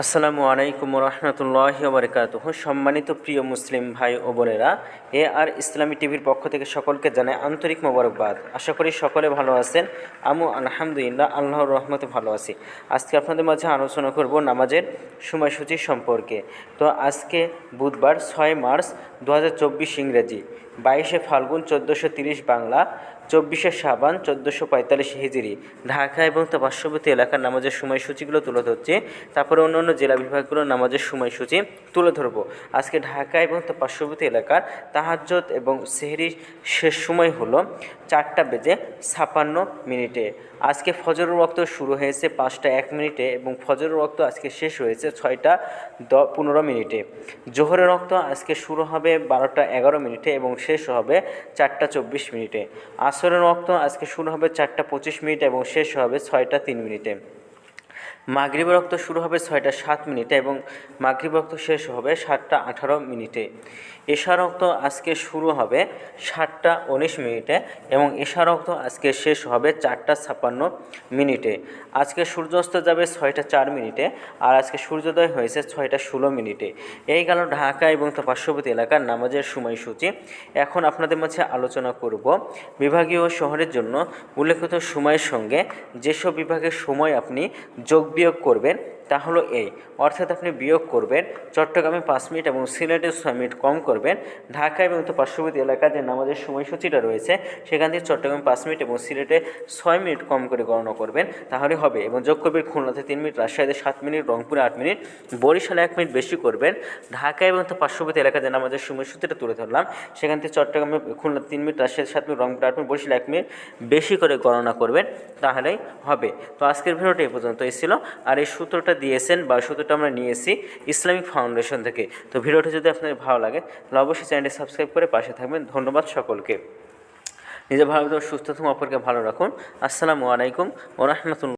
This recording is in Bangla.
আসসালামু আলাইকুম রহমতুল্লাহি ওয়া বারাকাতুহু। সম্মানিত প্রিয় মুসলিম ভাই ও বোনেরা, আর ইসলামী টিভির পক্ষ থেকে সকলকে জানাই আন্তরিক মোবারকবাদ। আশা করি সকলে ভালো আছেন। আমি আলহামদুলিল্লাহ আল্লাহর রহমতে ভালো আছি। আজকে আপনাদের মাঝে আলোচনা করব নামাজের সময়সূচি সম্পর্কে। তো আজকে বুধবার 6 মার্চ 2024 ইংরেজি, 22 ফাল্গুন 1430 বাংলা, 24 শাবান 1445 হিজরি। ঢাকা এবং তার পার্শ্ববর্তী এলাকার নামাজের সময়সূচিগুলো তুলে ধরছি, তারপরে অন্যান্য জেলা বিভাগগুলোর নামাজের সময়সূচি তুলে ধরবো। আজকে ঢাকা এবং তার পার্শ্ববর্তী এলাকার তাহাজ্জুদ এবং সেহরির শেষ সময় হলো 4:56 আজকে ফজরের ওয়াক্ত শুরু হয়েছে 5:01 এবং ফজরের ওয়াক্ত আজকে শেষ হয়েছে 6:15। জোহরের ওয়াক্ত আজকে শুরু হবে 12:11 এবং শেষ হবে 4:24। আসরের ওয়াক্ত আজকে শুরু হবে 4:25 এবং শেষ হবে 6:03। মাগরিবের ওয়াক্ত শুরু হবে 6:07 এবং মাগরিবের ওয়াক্ত শেষ হবে 7:18। এশার ওয়াক্ত আজকে শুরু হবে 7:19 এবং এশার ওয়াক্ত আজকে শেষ হবে 4:56। আজকে সূর্যাস্ত যাবে 6:04 আর আজকে সূর্যোদয় হয়েছে 6:16। এই গেল ঢাকা এবং তার পার্শ্ববর্তী এলাকার নামাজের সময়সূচি। এখন আপনাদের মাঝে আলোচনা করব বিভাগীয় শহরের জন্য উল্লেখিত সময়ের সঙ্গে যেসব বিভাগের সময় আপনি যোগ বিয়োগ করবেন তা হলো এই, অর্থাৎ আপনি বিয়োগ করবেন চট্টগ্রামে 5 মিনিট এবং সিলেটে 6 মিনিট কম করবেন। ঢাকা এবং তার পার্শ্ববর্তী এলাকার যে নামাজের সময়সূচিটা রয়েছে সেখান থেকে চট্টগ্রামে 5 মিনিট এবং সিলেটে 6 মিনিট কম করে গণনা করবেন, তাহলে হবে। এবং যোগ করবেন খুলনাতে 3 মিনিট, রাজশাহীতে 7 মিনিট, রংপুরে 8 মিনিট, বরিশালে 1 মিনিট বেশি করবেন। ঢাকা এবং তার পার্শ্ববর্তী এলাকার যে নামাজের সময়সূচিটা তুলে ধরলাম সেখান থেকে চট্টগ্রামে খুলনাতে 3 মিনিট, রাজশাহীতে 7 মিনিট, রংপুরে 8 মিনিট, বরিশালে 1 মিনিট বেশি করে গণনা করবেন, তাহলেই হবে। তো আজকের ভিডিওটা এই পর্যন্তই ছিল। আর এই সূত্রটা দিয়েছেন বা সূত্রটা আমরা নিয়েছি ইসলামিক ফাউন্ডেশন থেকে। তো ভিডিওটা যদি আপনাদের ভালো লাগে তাহলে অবশ্যই চ্যানেলটি সাবস্ক্রাইব করে পাশে থাকবেন। ধন্যবাদ সকলকে। নিজে ভালো সুস্থ থাকুন, অপরকে ভালো রাখুন। আসসালামু আলাইকুম ওয়া রাহমাতুল্লাহ।